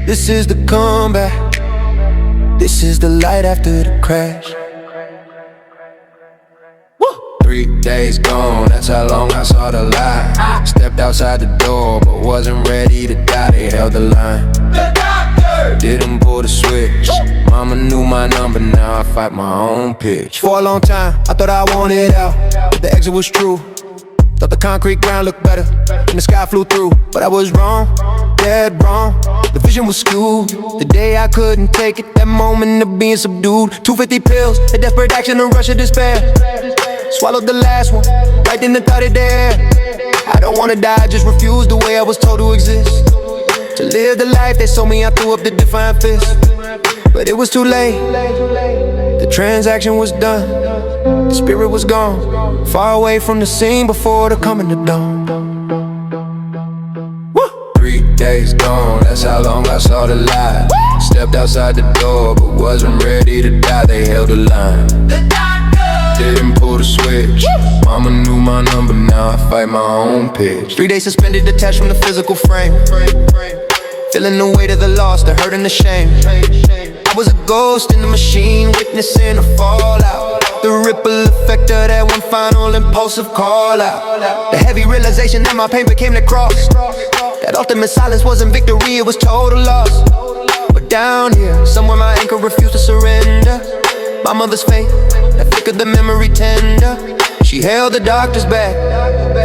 this is the comeback. This is the light after the crash. 3 days gone, that's how long I saw the light. Stepped outside the door, but wasn't ready to die. They held the line. The doctor! Didn't pull the switch. Mama knew my number, now I fight my own pitch. For a long time, I thought I wanted out, but the exit was true. Thought the concrete ground looked better, and the sky flew through. But I was wrong, dead wrong. The vision was skewed. The day I couldn't take it, that moment of being subdued. 250 pills, a desperate action, a rush of despair. Swallowed the last one, right in the thought of there. I don't wanna die, I just refuse the way I was told to exist. To live the life they sold me, I threw up the defiant fist. But it was too late, the transaction was done. The spirit was gone, far away from the scene before the coming of dawn. 3 days gone, that's how long I saw the light. Stepped outside the door, but wasn't ready to die, they held the line. Didn't pull the switch. Mama knew my number, now I fight my own pitch. 3 days suspended, detached from the physical frame. Feeling the weight of the loss, the hurt and the shame. I was a ghost in the machine, witnessing a fallout. The ripple effect of that one final impulsive call out. The heavy realization that my pain became the cross. That ultimate silence wasn't victory, it was total loss. But down here, somewhere my anchor refused to surrender. My mother's faith, that flickered the memory tender. She held the doctors back,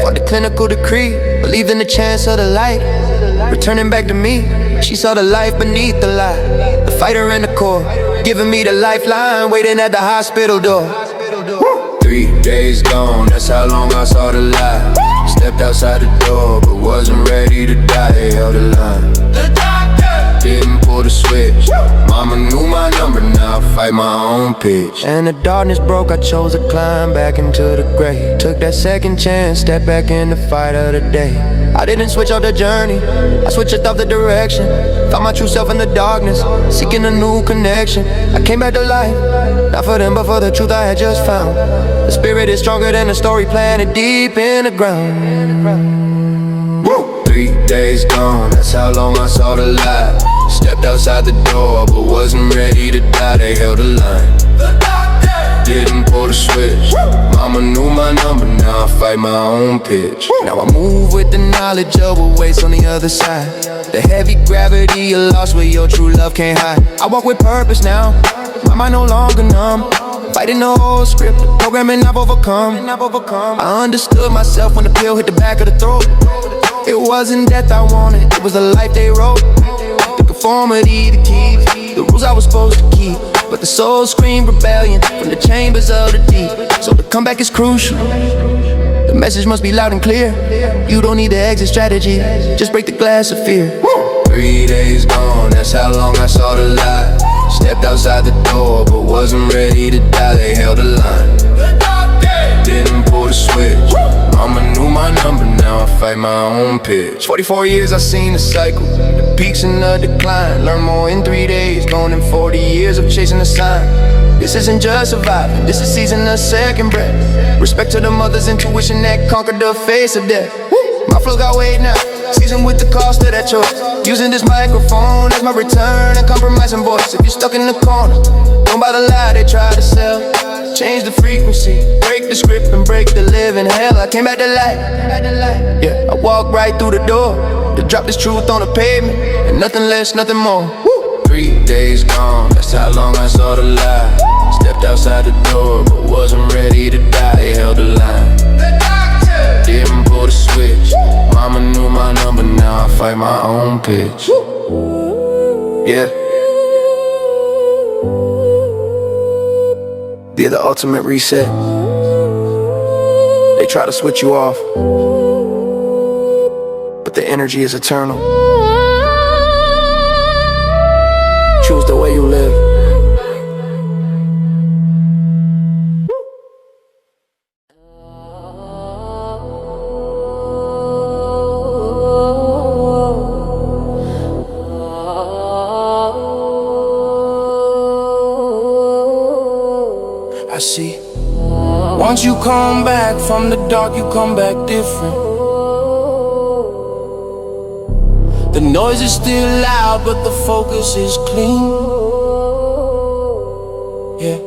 fought the clinical decree, believed in the chance of the light returning back to me. She saw the life beneath the lie, the fighter in the core, giving me the lifeline, waiting at the hospital door. 3 days gone, that's how long I saw the light. Stepped outside the door, but wasn't ready to die, they held the line. Didn't pull the switch. Mama knew my number, now I fight my own pitch. And the darkness broke, I chose to climb back into the grave. Took that second chance, stepped back in the fight of the day. I didn't switch up the journey, I switched up the direction. Found my true self in the darkness, seeking a new connection. I came back to life, not for them but for the truth I had just found. The spirit is stronger than the story planted deep in the ground. 3 days gone, that's how long I saw the light. Stepped outside the door, but wasn't ready to die, they held the line. Didn't pull the switch. Mama knew my number, now I fight my own pitch. Now I move with the knowledge of what waits on the other side. The heavy gravity you lost where your true love can't hide. I walk with purpose now, my mind no longer numb. Fighting the whole script, the programming I've overcome. I understood myself when the pill hit the back of the throat. It wasn't death I wanted, it was the life they wrote. The conformity, the keys, the rules I was supposed to keep. But the soul screamed rebellion from the chambers of the deep. So the comeback is crucial, the message must be loud and clear. You don't need the exit strategy, just break the glass of fear. 3 days gone, that's how long I saw the light. Stepped outside the door, but wasn't ready to die, they held the line. Didn't pull the switch. Mama knew my number, now I fight my own pitch. 44 years I've seen the cycle, the peaks and the decline. Learn more in 3 days, gone in 40 years of chasing the sign. This isn't just surviving, this is seizing a second breath. Respect to the mother's intuition that conquered the face of death. My flow got weight now, seasoned with the cost of that choice. Using this microphone as my return and compromising voice. If you're stuck in the corner, don't buy the lie they try to sell. Change the frequency, break the script and break the living hell. I came back to life, yeah, I walked right through the door to drop this truth on the pavement, and nothing less, nothing more. 3 days gone, that's how long I saw the light. Stepped outside the door, but wasn't ready to die, they held the line. Didn't pull the switch. Mama knew my number, now I fight my own pitch. Yeah, they're the ultimate reset. They try to switch you off, but the energy is eternal. Choose the way you live. I see. Once you come back from the dark, you come back different. The noise is still loud, but the focus is clean. Yeah,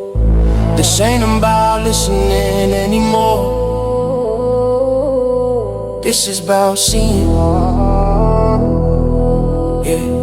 this ain't about listening anymore. This is about seeing. Yeah.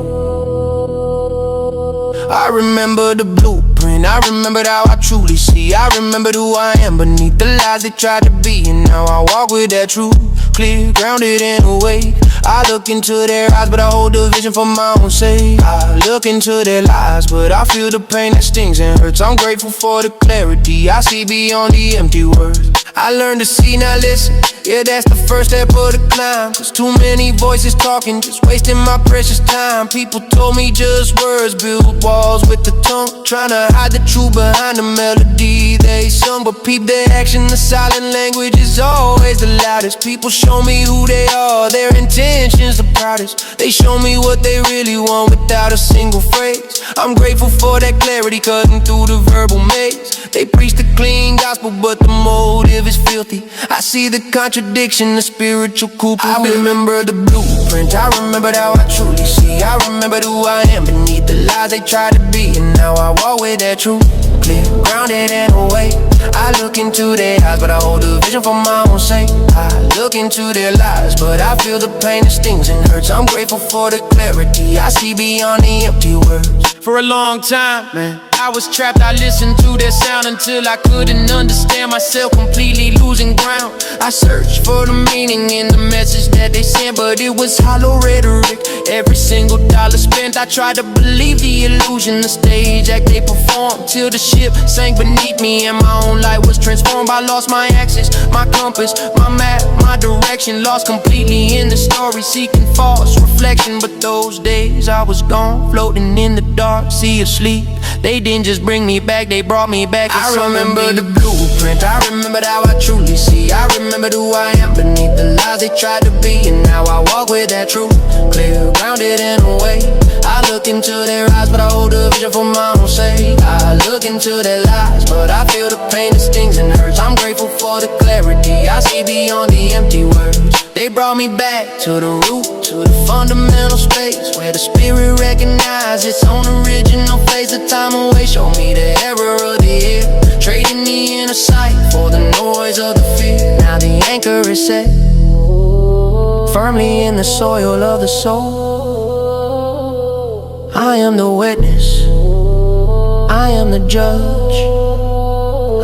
I remember the blueprint, I remembered how I truly see. I remembered who I am beneath the lies they tried to be. And now I walk with that truth, clear, grounded and awake. I look into their eyes, but I hold the vision for my own sake. I look into their lies, but I feel the pain that stings and hurts. I'm grateful for the clarity I see beyond the empty words. I learned to see, now listen. Yeah, that's the first step of the climb. Cause too many voices talking, just wasting my precious time. People told me just words build walls with the tongue, trying to hide the truth behind the melody they sung. But peep their action, the silent language is always the loudest. People show me who they are, their intentions the proudest. They show me what they really want without a single phrase. I'm grateful for that clarity cutting through the verbal maze. They preach the clean gospel, but the motive is filthy. I see the contradiction, the spiritual culpability. I remember the blueprint, I remembered how I truly see. I remembered who I am beneath the lies they tried to be. And now I walk with that truth, clear, grounded and awake. I look into their eyes, but I hold the vision for my own sake. I look into their lies, but I feel the pain that stings and hurts. I'm grateful for the clarity I see beyond the empty words. For a long time, man, I was trapped, I listened to their sound until I couldn't understand myself, completely losing ground. I searched for the meaning in the message that they sent, but it was hollow rhetoric. Every single dollar spent, I tried to believe the illusion, the stage act they performed, till the ship sank beneath me and my own life was transformed. I lost my axis, my compass, my map, my direction, lost completely in the story, seeking false reflection. But those days I was gone, floating in the dark sea of sleep. They didn't just bring me back, they brought me back. I remember the blueprint, I remembered how I truly see. I remembered who I am beneath the lies they tried to be. And now I walk with that truth, clear, grounded and awake. I look into their eyes, but I hold a vision for my own sake. I look into their lies, but I feel the pain that stings and hurts. I'm grateful for the clarity I see beyond the empty words. They brought me back to the root, to the fundamental space where the spirit recognized its own original face. The time away showed me the error of the air, trading the inner sight for the noise of the fear. Now the anchor is set firmly in the soil of the soul. I am the witness, I am the judge,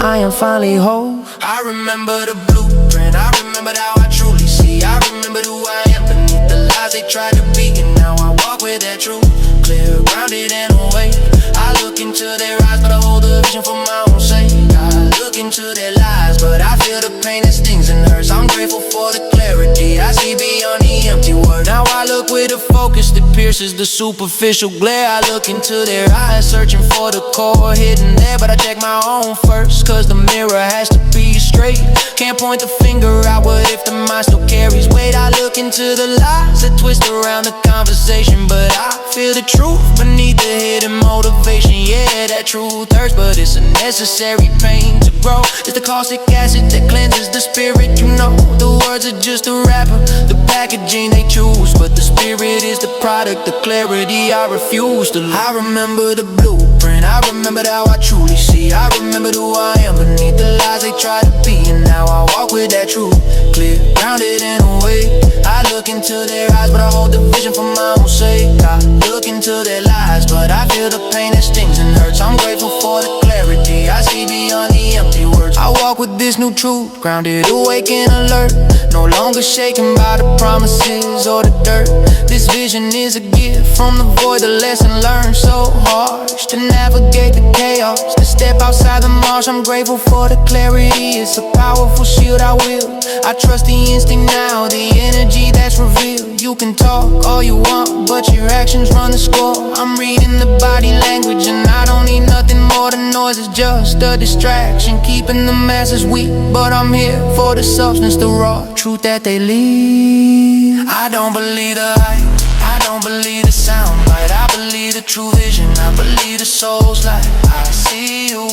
I am finally whole. I remember the blueprint, I remembered how I truly see. I remembered who I am beneath the lies they tried to be. And now I walk with that truth, clear, grounded and awake. I look into their eyes, but I hold the vision for my own sake. I look into their lies, but I feel the pain that stings and hurts. I'm grateful for the clarity I see beyond the empty word. Now I look with a focus that pierces the superficial glare. I look into their eyes, searching for the core hidden there. But I check my own first, cause the mirror has to be straight. Can't point the finger outward if the mind still carries weight. I look into the lies that twist around the conversation, but I feel the truth beneath the hidden motivation. Yeah, that truth hurts, but it's a necessary pain to grow. It's the caustic acid that cleanses the spirit, you know. The words are just a wrapper, the packaging they choose, but the spirit is the product, the clarity I refuse to lose. I remember the blueprint, I remembered how I truly see. I remembered who I am beneath the lies they try to be. And now I walk with that truth, clear, grounded and awake. I look into their eyes, but I hold the vision for my own sake. I look into their lies, but I feel the pain that stings and hurts. I'm grateful for the clarity I see beyond the empty words. I walk with this new truth, grounded, awake and alert, no longer shaken by the promises or the dirt. This vision is a gift from the void, the lesson learned so harsh to navigate the chaos, to step outside the marsh. I'm grateful for the clarity, it's a powerful shield I wield. I trust the instinct now, the energy that's revealed. You can talk all you want, but your actions run the score. I'm reading the body language and I don't need nothing more than noise. It's just a distraction, keeping the masses weak. But I'm here for the substance, the raw truth that they leave. I don't believe the hype, I don't believe the sound bite. I believe the true vision, I believe the soul's light. I see you,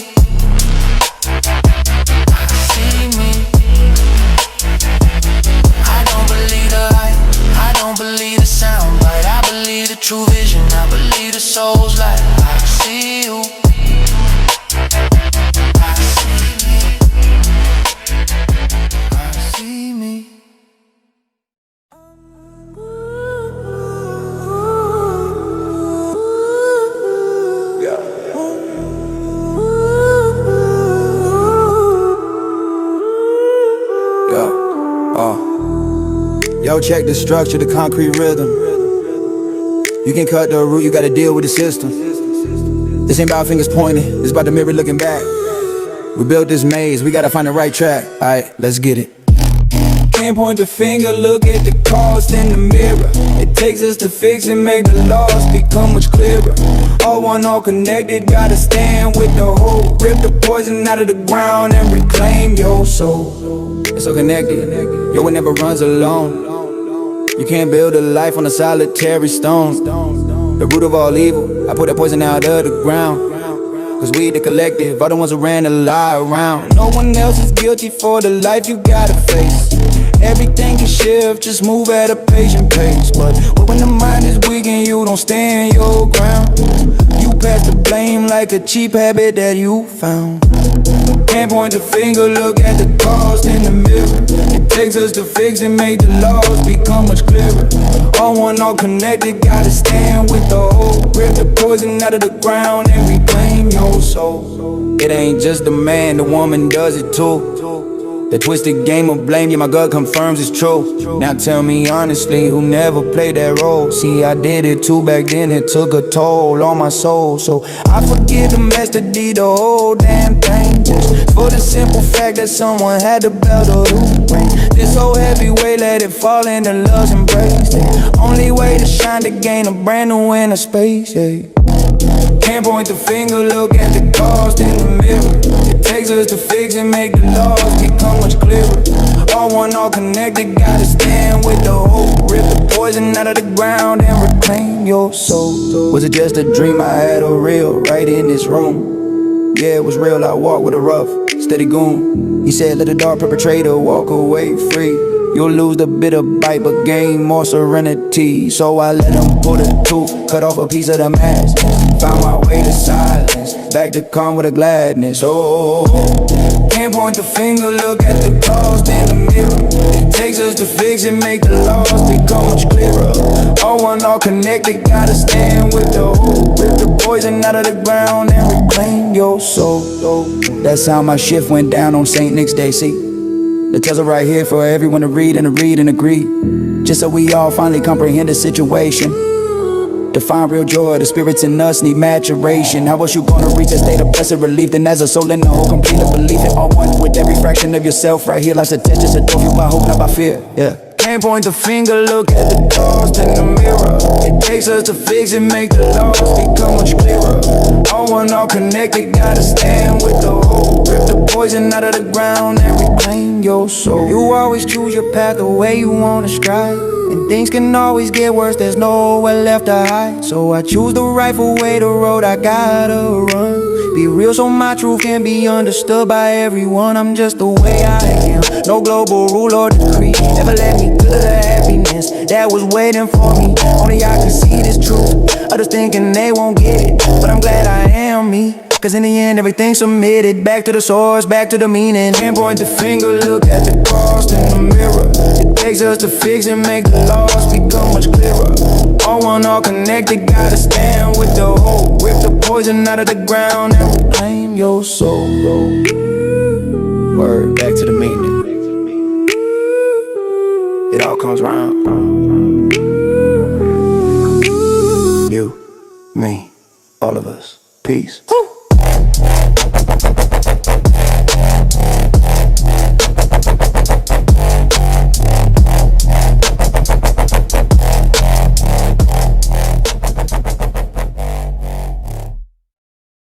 I see me. I don't believe the hype, I don't believe the sound bite. I believe the true vision, I believe the soul's light. I see you, I see me, I see me. Yo, check the structure, the concrete rhythm. You can cut the root, you gotta deal with the system. This ain't about fingers pointing, it's about the mirror looking back. We built this maze, we gotta find the right track. Alright, let's get it. Can't point the finger, look at the cost in the mirror. It takes us to fix and make the laws become much clearer. All one, all connected, gotta stand with the whole. Rip the poison out of the ground and reclaim your soul. It's so connected, yo, it never runs alone. You can't build a life on a solitary stone. The root of all evil, I put that poison out of the ground. Cause we the collective, all the ones who ran a lie around. No one else is guilty for the life you gotta face. Everything can shift, just move at a patient pace. But when the mind is weak and you don't stand your ground, you pass the blame like a cheap habit that you found. Can't point the finger, look at the cost in the mirror. It takes us to fix and make the laws become much clearer. All one, all connected, gotta stand with the whole. Rip the poison out of the ground and reclaim your soul. It ain't just the man, the woman does it too. The twisted game of blame, yeah, my gut confirms it's true. Now tell me honestly, who never played that role? See, I did it too back then, it took a toll on my soul. So I forgive the master D, the whole damn thing, just for the simple fact that someone had to bear the bring this whole heavy weight, let it fall into love's embrace. The only way to shine to gain a brand new inner space, yeah. Can't point the finger, look at the cost in the mirror. It takes us to fix and make the laws become much clearer. All one, all connected, gotta stand with the whole. Rip the poison out of the ground and reclaim your soul. Was it just a dream I had or real right in this room? Yeah, it was real, I walked with a rough, steady goon. He said let the dark perpetrator walk away free. You'll lose the bitter bite but gain more serenity. So I let him pull the tooth, cut off a piece of the mask. Found my way to silence, back to calm with a gladness. Oh, can't point the finger, look at the cost in the mirror. It takes us to fix and make the laws become much clearer. All one, all connected, gotta stand with the whole. Rip the poison out of the ground and reclaim your soul. That's how my shift went down on St. Nick's Day, see. The tales are right here for everyone to read and agree. Just so we all finally comprehend the situation. To find real joy, the spirits in us need maturation. How else you gonna reach a state of blessed relief? Then as a soul in the whole, complete of belief in all one with every fraction of yourself. Right here, life's a test, just adore you by hope, not by fear. Yeah. Can't point the finger, look at the cost in the mirror. It takes us to fix and make the laws become much clearer. All one, all connected, gotta stand with the whole. Rip the poison out of the ground and reclaim your soul. You always choose your path the way you wanna stride, and things can always get worse, there's nowhere left to hide. So I choose the rightful way, the road I gotta run. Be real so my truth can be understood by everyone. I'm just the way I am, no global rule or decree. Never let me to the happiness that was waiting for me. Only I can see this truth, others thinking they won't get it, but I'm glad I am me. Cause in the end everything's submitted, back to the source, back to the meaning. Can't point the finger, look at the cost in the mirror. It takes us to fix and make the laws become much clearer. All one, all connected, gotta stand with the whole. Rip the poison out of the ground and reclaim your soul. Word, back to the meaning. It all comes round. You, me, all of us. Peace.